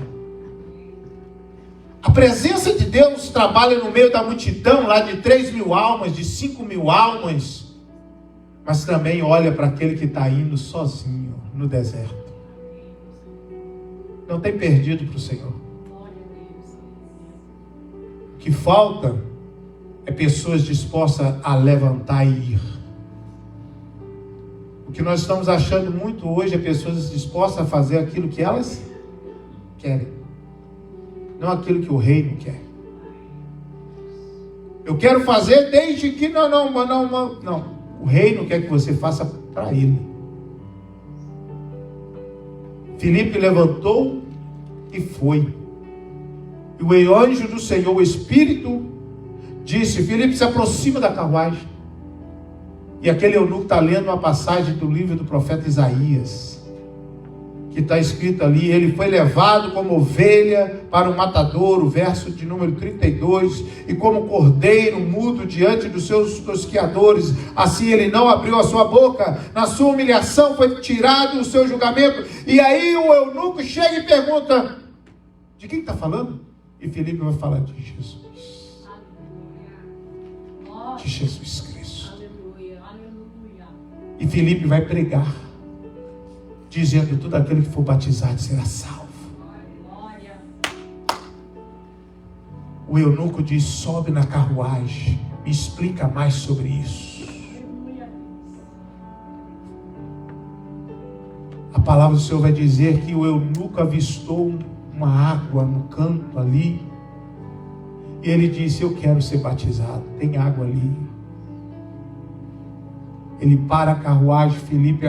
[SPEAKER 1] A presença de Deus trabalha no meio da multidão, lá de 3.000 almas, de 5.000 almas, mas também olha para aquele que está indo sozinho no deserto. Não tem perdido para o Senhor. O que falta é pessoas dispostas a levantar e ir. O que nós estamos achando muito hoje é pessoas dispostas a fazer aquilo que elas querem, não aquilo que o reino quer. Eu quero fazer desde que não. O reino quer que você faça para ele. Filipe levantou e foi. E o anjo do Senhor, o Espírito, disse: Filipe, se aproxima da carruagem. E aquele eunuco está lendo uma passagem do livro do profeta Isaías, que está escrito ali: ele foi levado como ovelha para o matadouro, verso de número 32, e como cordeiro mudo diante dos seus tosquiadores, assim ele não abriu a sua boca. Na sua humilhação foi tirado o seu julgamento. E aí o eunuco chega e pergunta: de quem está falando? E Filipe vai falar de Jesus. De Jesus Cristo. E Filipe vai pregar, dizendo: todo aquele que for batizado será salvo. O eunuco diz: sobe na carruagem, me explica mais sobre isso. A palavra do Senhor vai dizer que o eunuco avistou uma água no canto ali, e ele disse: eu quero ser batizado, tem água ali. Ele para a carruagem, Filipe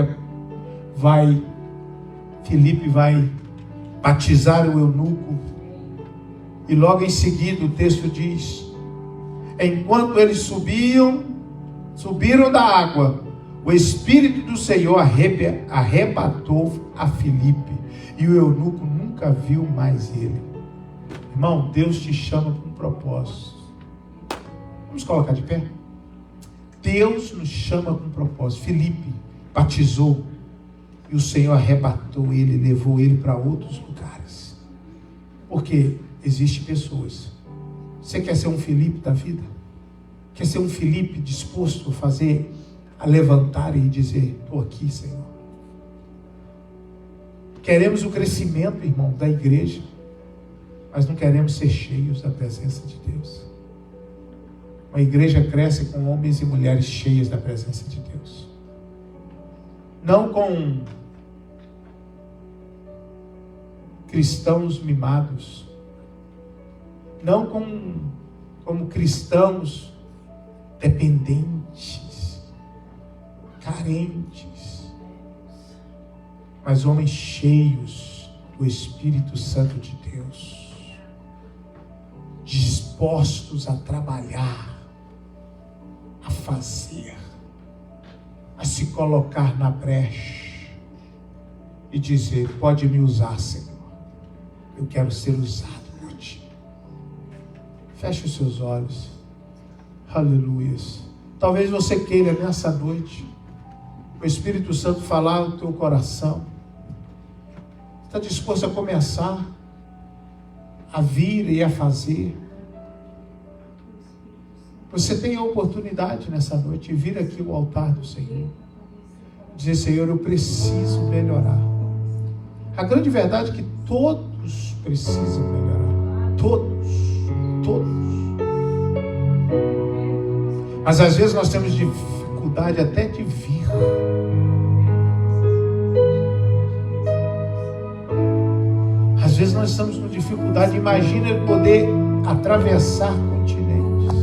[SPEAKER 1] vai batizar o eunuco, e logo em seguida o texto diz: enquanto eles subiram da água, o Espírito do Senhor arrebatou a Filipe, e o eunuco nunca viu mais ele. Irmão, Deus te chama para um propósito. Vamos colocar de pé? Deus nos chama para um propósito. Filipe batizou, e o Senhor arrebatou ele, levou ele para outros lugares. Porque existem pessoas. Você quer ser um Filipe da vida? Quer ser um Filipe disposto a levantar e dizer: estou aqui, Senhor. Queremos o crescimento, irmão, da igreja, mas não queremos ser cheios da presença de Deus. Uma igreja cresce com homens e mulheres cheios da presença de Deus, não com cristãos mimados, não como cristãos dependentes, carentes, mas homens cheios do Espírito Santo de Deus, dispostos a trabalhar, a fazer, a se colocar na brecha e dizer: pode me usar, Senhor, eu quero ser usado por Ti. Feche os seus olhos. Aleluia. Talvez você queira nessa noite o Espírito Santo falar no teu coração. Está disposto a começar a vir e a fazer? Você tem a oportunidade nessa noite de vir aqui ao altar do Senhor, dizer: Senhor, eu preciso melhorar. A grande verdade é que todos precisam melhorar. Todos. Mas às vezes nós temos dificuldade até de vir. Às vezes nós estamos com dificuldade. Imagina ele poder atravessar continentes,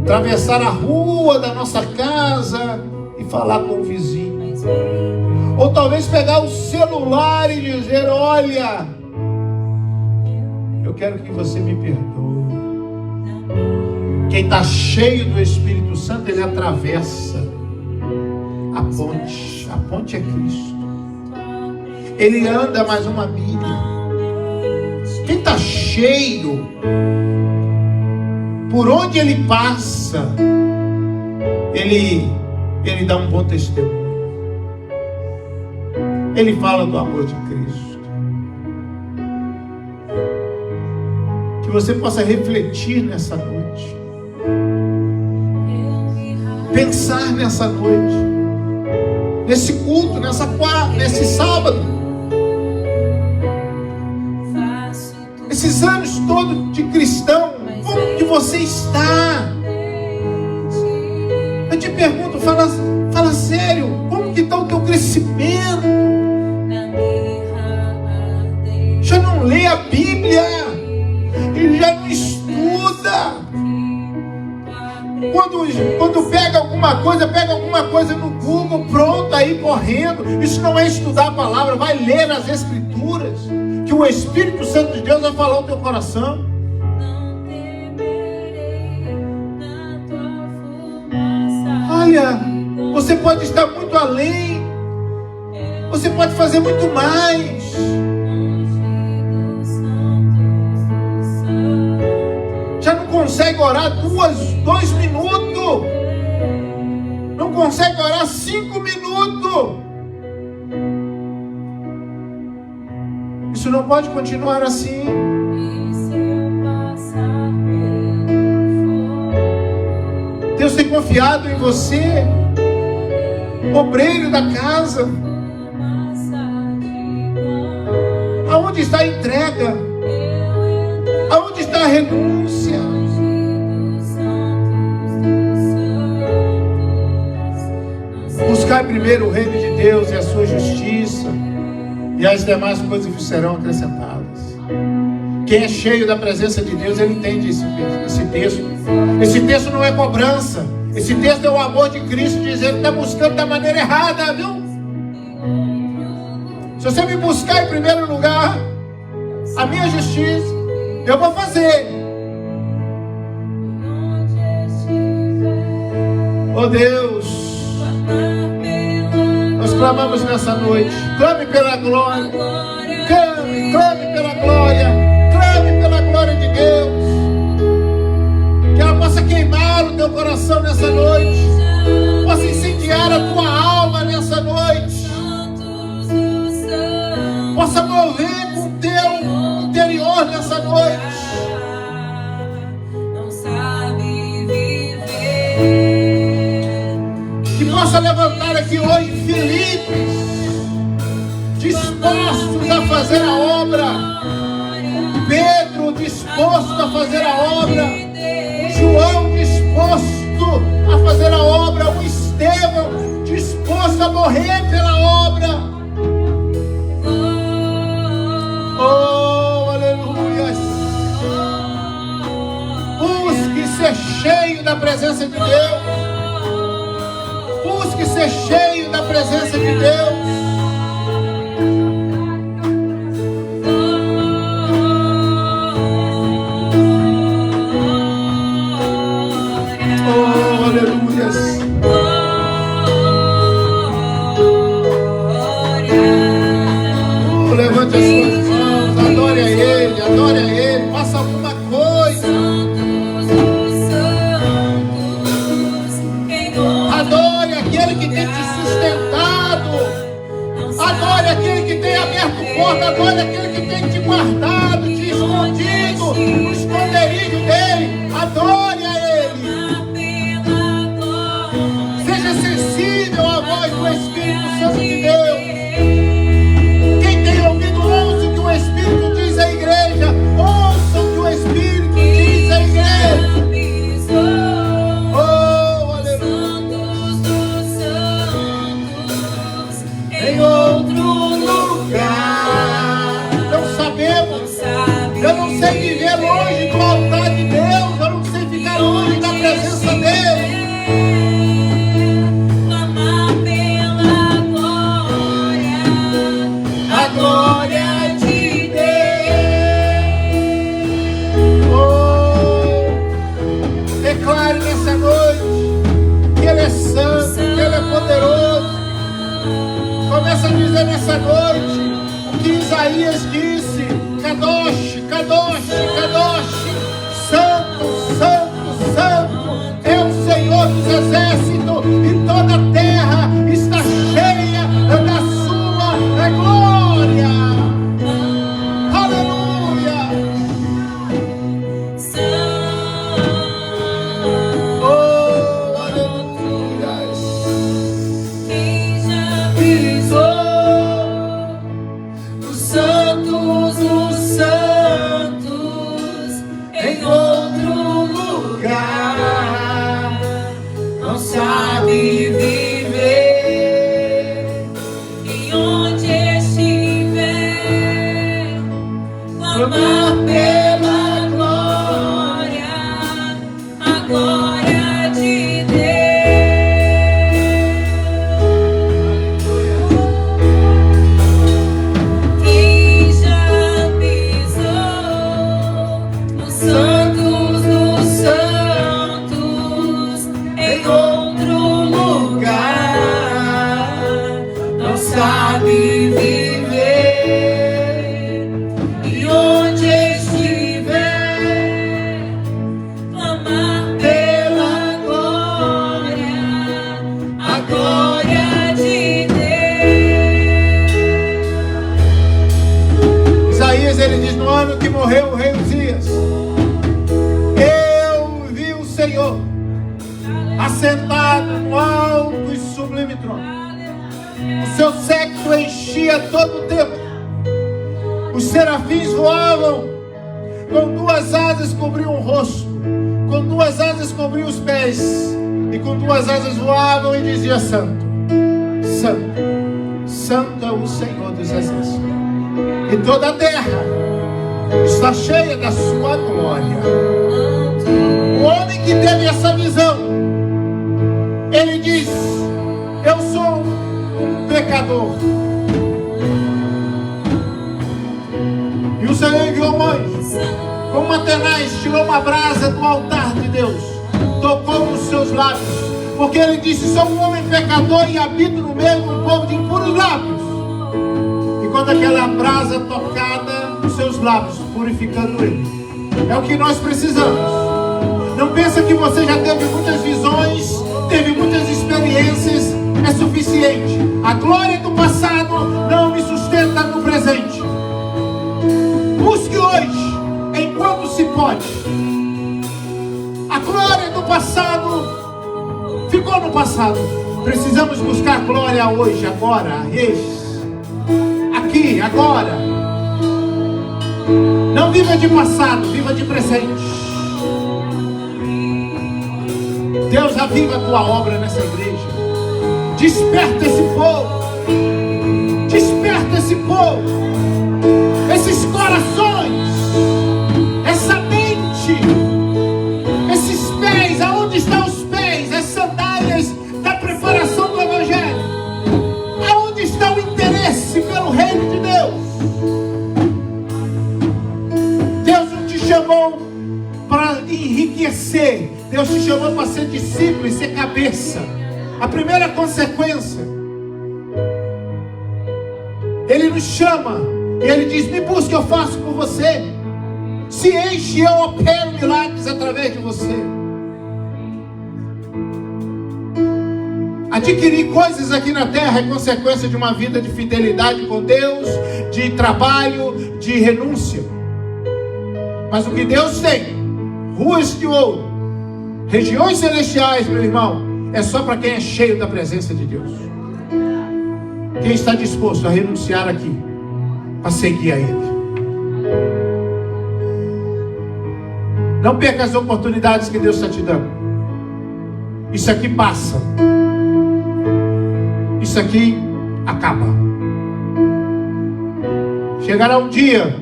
[SPEAKER 1] atravessar a rua da nossa casa e falar com o vizinho. Ou talvez pegar o celular e dizer: olha, eu quero que você me perdoe. Quem está cheio do Espírito Santo, ele atravessa a ponte. A ponte é Cristo. Ele anda mais uma milha. Quem está cheio, por onde ele passa, ele dá um bom testemunho. Ele fala do amor de Cristo. Que você possa refletir nessa noite, pensar nessa noite, nesse culto, nesse sábado, esses anos todos de cristão. Como que você está? Eu te pergunto, fala sério, como que está o teu crescimento? Já não lê a Bíblia, já não estuda. Quando pega alguma coisa no Google, pronto, aí correndo. Isso não é estudar a palavra. Vai ler nas Escrituras, que o Espírito Santo de Deus vai falar ao teu coração. Olha, você pode estar muito além, você pode fazer muito mais. Já não consegue orar 2 minutos, não consegue orar 5 minutos. Isso não pode continuar assim. Deus tem confiado em você, obreiro da casa. Aonde está a entrega? a renúncia. Buscar primeiro o reino de Deus e a sua justiça, e as demais coisas vos serão acrescentadas. Quem é cheio da presença de Deus, ele entende esse texto. Esse texto não é cobrança. Esse texto é o amor de Cristo dizendo que está buscando da maneira errada, viu? Se você me buscar em primeiro lugar a minha justiça, eu vou fazer. Oh Deus, nós clamamos nessa noite. Clame pela glória. Clame pela glória. Clame pela glória de Deus. Que ela possa queimar o teu coração nessa noite. Possa incendiar a tua alma nessa noite. Possa mover com o teu interior nessa noite. Que possa levantar aqui hoje Filipes, dispostos a fazer a obra. Pedro disposto a fazer a obra. João disposto a fazer a obra. O Estevão disposto a morrer pela obra. Oh, aleluia. Busque ser cheio da presença de Deus. Busque ser cheio da presença de Deus. Oh, aleluia. Oh, levante as suas mãos, adore a Ele, faça alguma coisa. Adore aquele que tem te sustentado. Adore aquele que tem aberto porta. Adore aquele que tem te guardado, te escondido no esconderijo dele. Adore a Ele. Seja sensível à voz do Espírito Santo de Deus. Quem tem ouvido, ouça o que o Espírito diz à igreja. Ouça o que o Espírito diz à igreja. Em outro lugar, não sabemos. Eu não sei viver longe do altar de Deus. Eu não sei ficar longe da presença dele. Clamar pela glória, a glória de Deus. Oh, declare nessa noite que Ele é santo, que Ele é poderoso. Começa a dizer nessa noite o que Isaías disse: Kadosh, Kadosh, Kadosh, Santo, Santo, Santo é o Senhor dos exércitos, e toda a terra está cheia da sua glória. Aleluia. Oh, aleluia. Os santos em outro lugar não sabe viver, e onde estiver, clamar pela glória, a glória de Deus. Santos dos santos em outro lugar não sabe viver, e onde estiver, clamar pela glória, a glória de Deus. Isaías, ele diz: no ano que morreu o rei Uzias, Senhor, assentado no alto e sublime trono. O seu séquito enchia todo o templo. Os serafins voavam Com 2 asas cobriam o rosto, com 2 asas cobriam os pés, e com 2 asas voavam e dizia: Santo, Santo, Santo é o Senhor dos Exércitos. E toda a terra está cheia da sua glória. O homem que teve essa visão, ele diz: eu sou um pecador. E o Senhor enviou um anjo, como Atenais, tirou uma brasa do altar de Deus, tocou nos seus lábios, porque ele disse: sou um homem pecador e habito no meio de um povo de impuros lábios. E quando aquela brasa tocada nos seus lábios, purificando ele, é o que nós precisamos. Não pensa que você já teve muitas visões, teve muitas experiências, é suficiente. A glória do passado não me sustenta no presente. Busque hoje, enquanto se pode. A glória do passado ficou no passado. Precisamos buscar glória hoje, agora, aqui, agora. Não viva de passado, viva de presente. Deus, aviva a tua obra nessa igreja. Desperta esse povo. Desperta esse povo. Esses corações. Essa mente. Esses pés. Aonde estão os pés? As sandálias da preparação do Evangelho. Aonde está o interesse pelo reino de Deus? Deus não te chamou para enriquecer. Deus te chamou para ser discípulo e ser cabeça. A primeira consequência, Ele nos chama e Ele diz: me busque, eu faço por você. Se enche, eu opero milagres através de você. Adquirir coisas aqui na terra é consequência de uma vida de fidelidade com Deus, de trabalho, de renúncia. Mas o que Deus tem, ruas de ouro, regiões celestiais, meu irmão, é só para quem é cheio da presença de Deus. Quem está disposto a renunciar aqui para seguir a Ele. Não perca as oportunidades que Deus está te dando. Isso aqui passa. Isso aqui acaba. Chegará um dia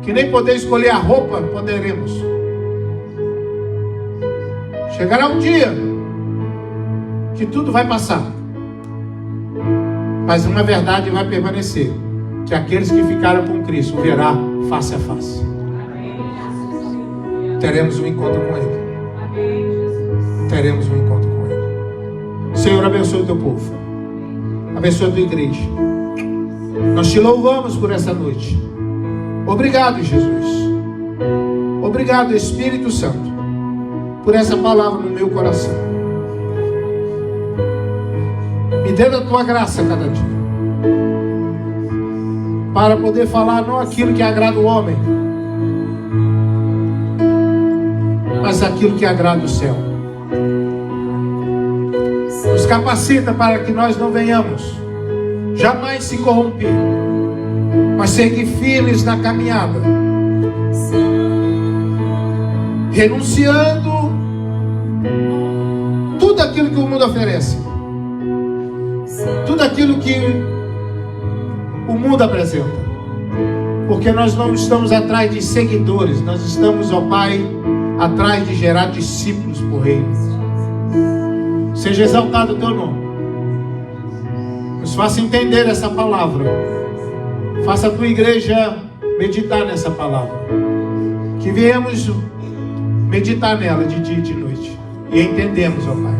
[SPEAKER 1] que nem poder escolher a roupa poderemos. Chegará um dia que tudo vai passar, mas uma verdade vai permanecer: que aqueles que ficaram com Cristo verá face a face. Teremos um encontro com Ele. Teremos um encontro com Ele. Senhor, abençoe o teu povo, abençoe a tua igreja. Nós te louvamos por essa noite. Obrigado, Jesus. Obrigado, Espírito Santo, por essa palavra no meu coração. Me dê da tua graça cada dia, para poder falar não aquilo que agrada o homem, mas aquilo que agrada o céu. Nos capacita para que nós não venhamos jamais se corromper, mas seguir firmes na caminhada, renunciando tudo aquilo que o mundo oferece, tudo aquilo que o mundo apresenta, porque nós não estamos atrás de seguidores, nós estamos, ó Pai, atrás de gerar discípulos por reino. Seja exaltado o teu nome. Nos faça entender essa palavra. Faça a tua igreja meditar nessa palavra. Que viemos meditar nela de dia e de noite. E entendemos, ó Pai,